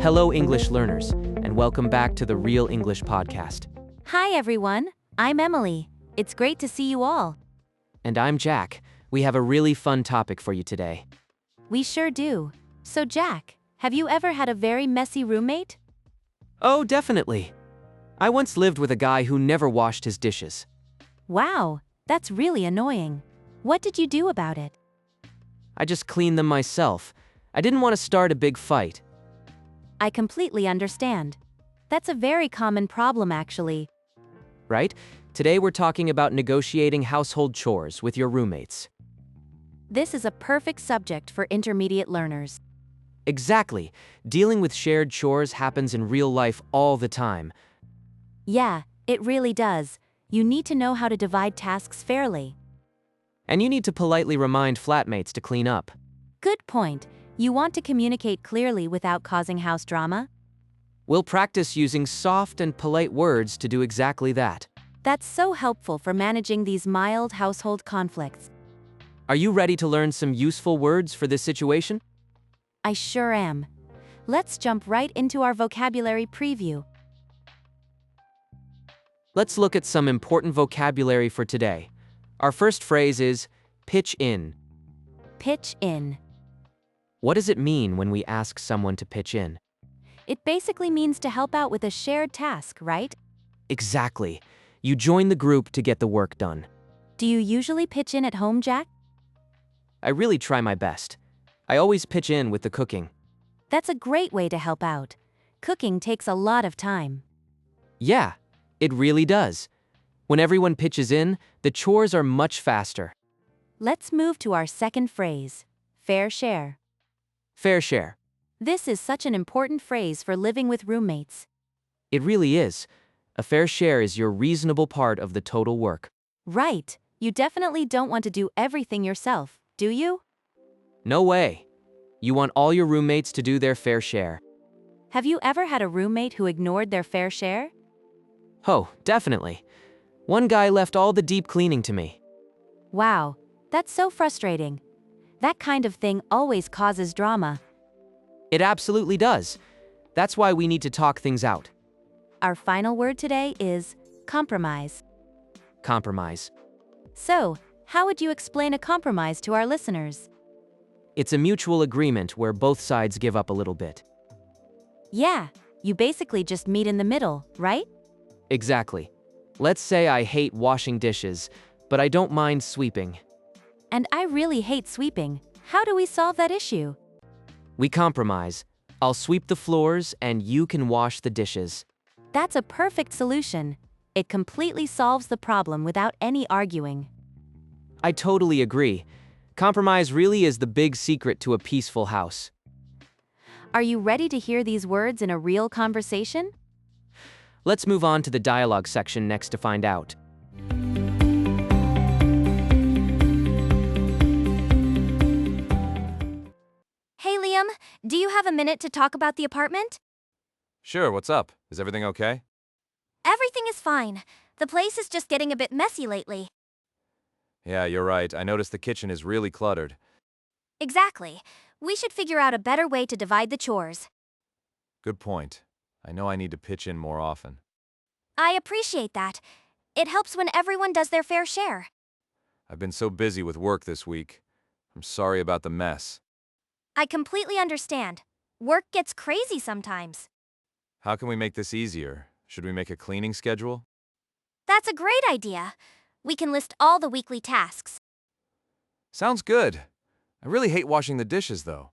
Hello, English learners, and welcome back to the Real English Podcast. Hi everyone, I'm Emily. It's great to see you all. And I'm Jack. We have a really fun topic for you today. We sure do. So Jack, have you ever had a very messy roommate? Oh, definitely. I once lived with a guy who never washed his dishes. Wow, that's really annoying. What did you do about it? I just cleaned them myself. I didn't want to start a big fight. I completely understand. That's a very common problem actually. Right? Today we're talking about negotiating household chores with your roommates. This is a perfect subject for intermediate learners. Exactly. Dealing with shared chores happens in real life all the time. Yeah, it really does. You need to know how to divide tasks fairly. And you need to politely remind flatmates to clean up. Good point. You want to communicate clearly without causing house drama? We'll practice using soft and polite words to do exactly that. That's so helpful for managing these mild household conflicts. Are you ready to learn some useful words for this situation? I sure am. Let's jump right into our vocabulary preview. Let's look at some important vocabulary for today. Our first phrase is pitch in. Pitch in. What does it mean when we ask someone to pitch in? It basically means to help out with a shared task, right? Exactly. You join the group to get the work done. Do you usually pitch in at home, Jack? I really try my best. I always pitch in with the cooking. That's a great way to help out. Cooking takes a lot of time. Yeah, it really does. When everyone pitches in, the chores are much faster. Let's move to our second phrase, fair share. Fair share. This is such an important phrase for living with roommates. It really is. A fair share is your reasonable part of the total work. Right. You definitely don't want to do everything yourself, do you? No way. You want all your roommates to do their fair share. Have you ever had a roommate who ignored their fair share? Oh, definitely. One guy left all the deep cleaning to me. Wow, that's so frustrating. That kind of thing always causes drama. It absolutely does. That's why we need to talk things out. Our final word today is compromise. Compromise. So, how would you explain a compromise to our listeners? It's a mutual agreement where both sides give up a little bit. Yeah, you basically just meet in the middle, right? Exactly. Let's say I hate washing dishes, but I don't mind sweeping. And I really hate sweeping. How do we solve that issue? We compromise. I'll sweep the floors and you can wash the dishes. That's a perfect solution. It completely solves the problem without any arguing. I totally agree. Compromise really is the big secret to a peaceful house. Are you ready to hear these words in a real conversation? Let's move on to the dialogue section next to find out. Hey Liam, do you have a minute to talk about the apartment? Sure, what's up? Is everything okay? Everything is fine. The place is just getting a bit messy lately. Yeah, you're right. I noticed the kitchen is really cluttered. Exactly. We should figure out a better way to divide the chores. Good point. I know I need to pitch in more often. I appreciate that. It helps when everyone does their fair share. I've been so busy with work this week. I'm sorry about the mess. I completely understand. Work gets crazy sometimes. How can we make this easier? Should we make a cleaning schedule? That's a great idea. We can list all the weekly tasks. Sounds good. I really hate washing the dishes, though.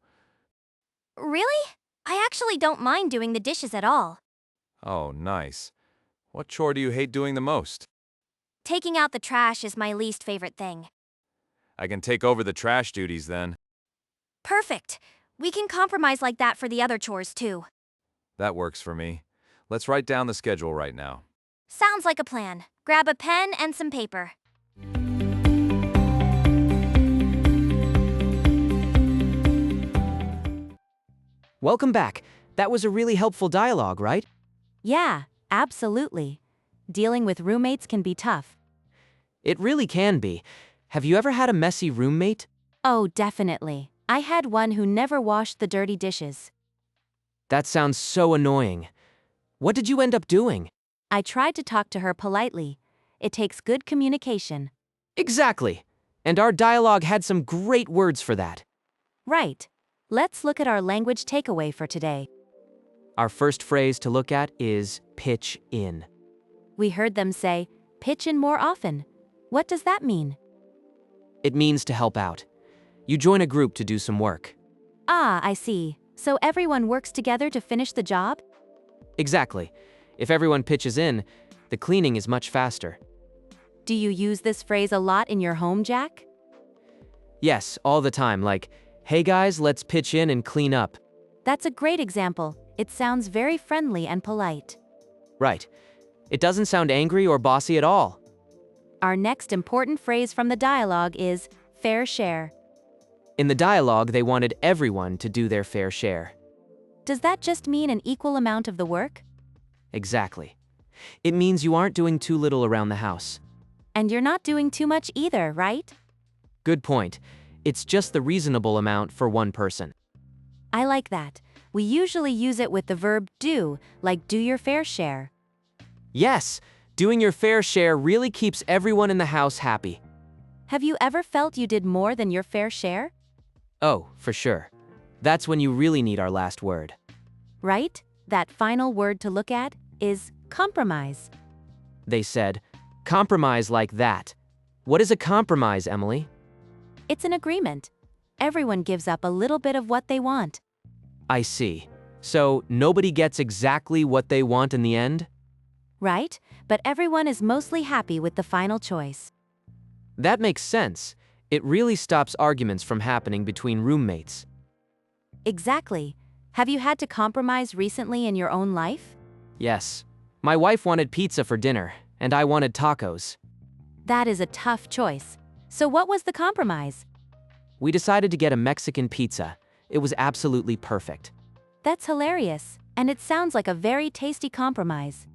Really? I actually don't mind doing the dishes at all. Oh, nice. What chore do you hate doing the most? Taking out the trash is my least favorite thing. I can take over the trash duties then. Perfect. We can compromise like that for the other chores too. That works for me. Let's write down the schedule right now. Sounds like a plan. Grab a pen and some paper. Welcome back. That was a really helpful dialogue, right? Yeah, absolutely. Dealing with roommates can be tough. It really can be. Have you ever had a messy roommate? Oh, definitely. I had one who never washed the dirty dishes. That sounds so annoying. What did you end up doing? I tried to talk to her politely. It takes good communication. Exactly. And our dialogue had some great words for that. Right. Let's look at our language takeaway for today. Our first phrase to look at is pitch in. We heard them say, pitch in more often. What does that mean? It means to help out. You join a group to do some work. Ah, I see. So everyone works together to finish the job? Exactly. If everyone pitches in, the cleaning is much faster. Do you use this phrase a lot in your home, Jack? Yes, all the time, like, hey guys, let's pitch in and clean up. That's a great example. It sounds very friendly and polite. Right. It doesn't sound angry or bossy at all. Our next important phrase from the dialogue is fair share. In the dialogue, they wanted everyone to do their fair share. Does that just mean an equal amount of the work? Exactly. It means you aren't doing too little around the house. And you're not doing too much either, right? Good point. It's just the reasonable amount for one person. I like that. We usually use it with the verb do, like do your fair share. Yes, doing your fair share really keeps everyone in the house happy. Have you ever felt you did more than your fair share? Oh, for sure. That's when you really need our last word. Right? That final word to look at is compromise. They said, compromise like that. What is a compromise, Emily? It's an agreement. Everyone gives up a little bit of what they want. I see. So nobody gets exactly what they want in the end? Right? But everyone is mostly happy with the final choice. That makes sense. It really stops arguments from happening between roommates. Exactly. Have you had to compromise recently in your own life? Yes. My wife wanted pizza for dinner, and I wanted tacos. That is a tough choice. So what was the compromise? We decided to get a Mexican pizza. It was absolutely perfect. That's hilarious, and it sounds like a very tasty compromise.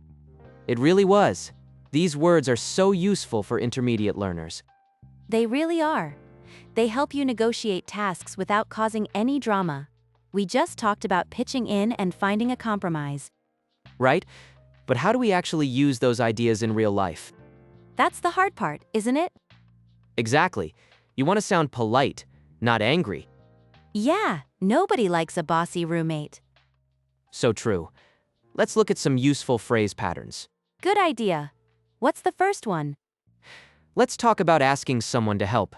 It really was. These words are so useful for intermediate learners. They really are. They help you negotiate tasks without causing any drama. We just talked about pitching in and finding a compromise. Right? But how do we actually use those ideas in real life? That's the hard part, isn't it? Exactly. You want to sound polite, not angry. Yeah, nobody likes a bossy roommate. So true. Let's look at some useful phrase patterns. Good idea. What's the first one? Let's talk about asking someone to help.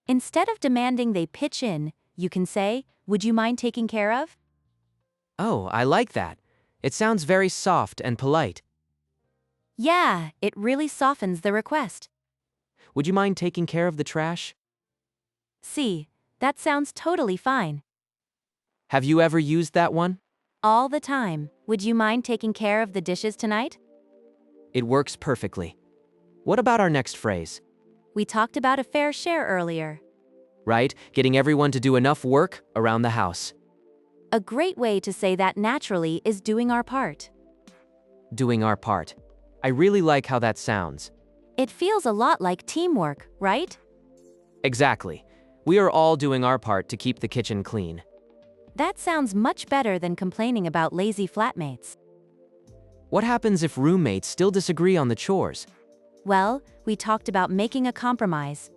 Instead of demanding they pitch in, you can say, would you mind taking care of? Oh, I like that. It sounds very soft and polite. Yeah, it really softens the request. Would you mind taking care of the trash? See, that sounds totally fine. Have you ever used that one? All the time. Would you mind taking care of the dishes tonight? It works perfectly. What about our next phrase? We talked about a fair share earlier. Right? Getting everyone to do enough work around the house. A great way to say that naturally is doing our part. Doing our part. I really like how that sounds. It feels a lot like teamwork, right? Exactly. We are all doing our part to keep the kitchen clean. That sounds much better than complaining about lazy flatmates. What happens if roommates still disagree on the chores? Well, we talked about making a compromise.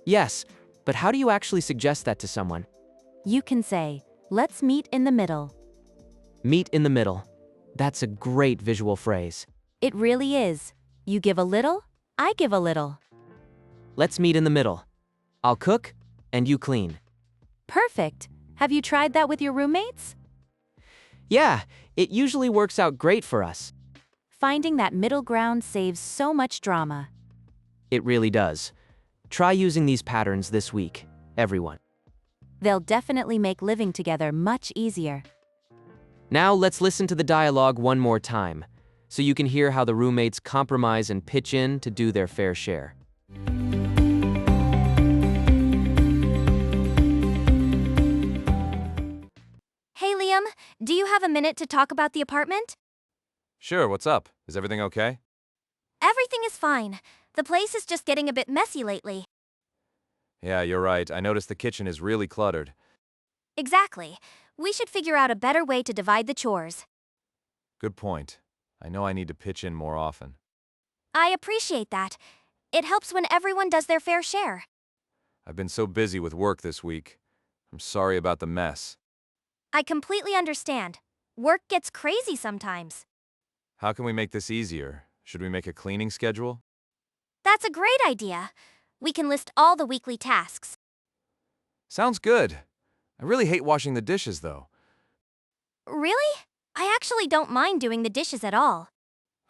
Yes, but how do you actually suggest that to someone? You can say, let's meet in the middle. Meet in the middle. That's a great visual phrase. It really is. You give a little, I give a little. Let's meet in the middle. I'll cook, and you clean. Perfect. Have you tried that with your roommates? Yeah, it usually works out great for us. Finding that middle ground saves so much drama. It really does. Try using these patterns this week, everyone. They'll definitely make living together much easier. Now let's listen to the dialogue one more time, so you can hear how the roommates compromise and pitch in to do their fair share. Hey, Liam, do you have a minute to talk about the apartment? Sure, what's up? Is everything okay? Everything is fine. The place is just getting a bit messy lately. Yeah, you're right. I noticed the kitchen is really cluttered. Exactly. We should figure out a better way to divide the chores. Good point. I know I need to pitch in more often. I appreciate that. It helps when everyone does their fair share. I've been so busy with work this week. I'm sorry about the mess. I completely understand. Work gets crazy sometimes. How can we make this easier? Should we make a cleaning schedule? That's a great idea. We can list all the weekly tasks. Sounds good. I really hate washing the dishes, though. Really? I actually don't mind doing the dishes at all.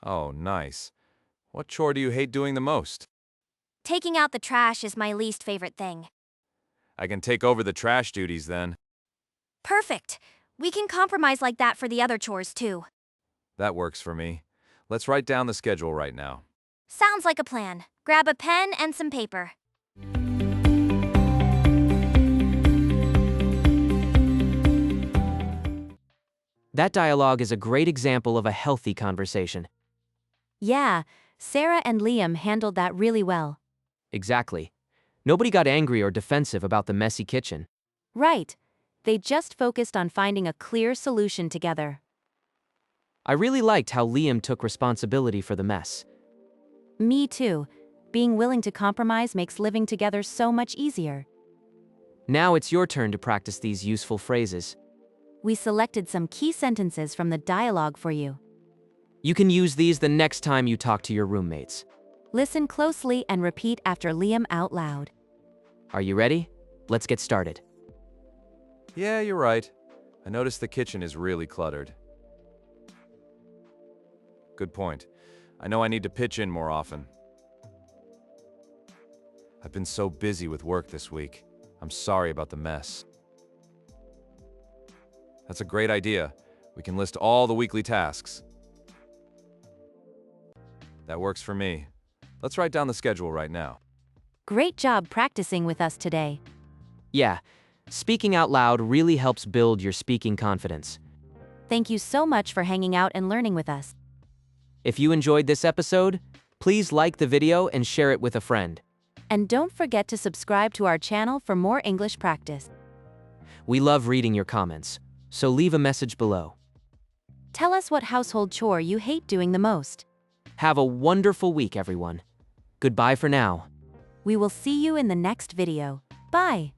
Oh, nice. What chore do you hate doing the most? Taking out the trash is my least favorite thing. I can take over the trash duties then. Perfect. We can compromise like that for the other chores too. That works for me. Let's write down the schedule right now. Sounds like a plan. Grab a pen and some paper. That dialogue is a great example of a healthy conversation. Yeah, Sarah and Liam handled that really well. Exactly. Nobody got angry or defensive about the messy kitchen. Right. They just focused on finding a clear solution together. I really liked how Liam took responsibility for the mess. Me too. Being willing to compromise makes living together so much easier. Now it's your turn to practice these useful phrases. We selected some key sentences from the dialogue for you. You can use these the next time you talk to your roommates. Listen closely and repeat after Liam out loud. Are you ready? Let's get started. Yeah, you're right. I noticed the kitchen is really cluttered. Good point. I know I need to pitch in more often. I've been so busy with work this week. I'm sorry about the mess. That's a great idea. We can list all the weekly tasks. That works for me. Let's write down the schedule right now. Great job practicing with us today. Yeah, speaking out loud really helps build your speaking confidence. Thank you so much for hanging out and learning with us. If you enjoyed this episode, please like the video and share it with a friend. And don't forget to subscribe to our channel for more English practice. We love reading your comments, so leave a message below. Tell us what household chore you hate doing the most. Have a wonderful week, everyone. Goodbye for now. We will see you in the next video. Bye.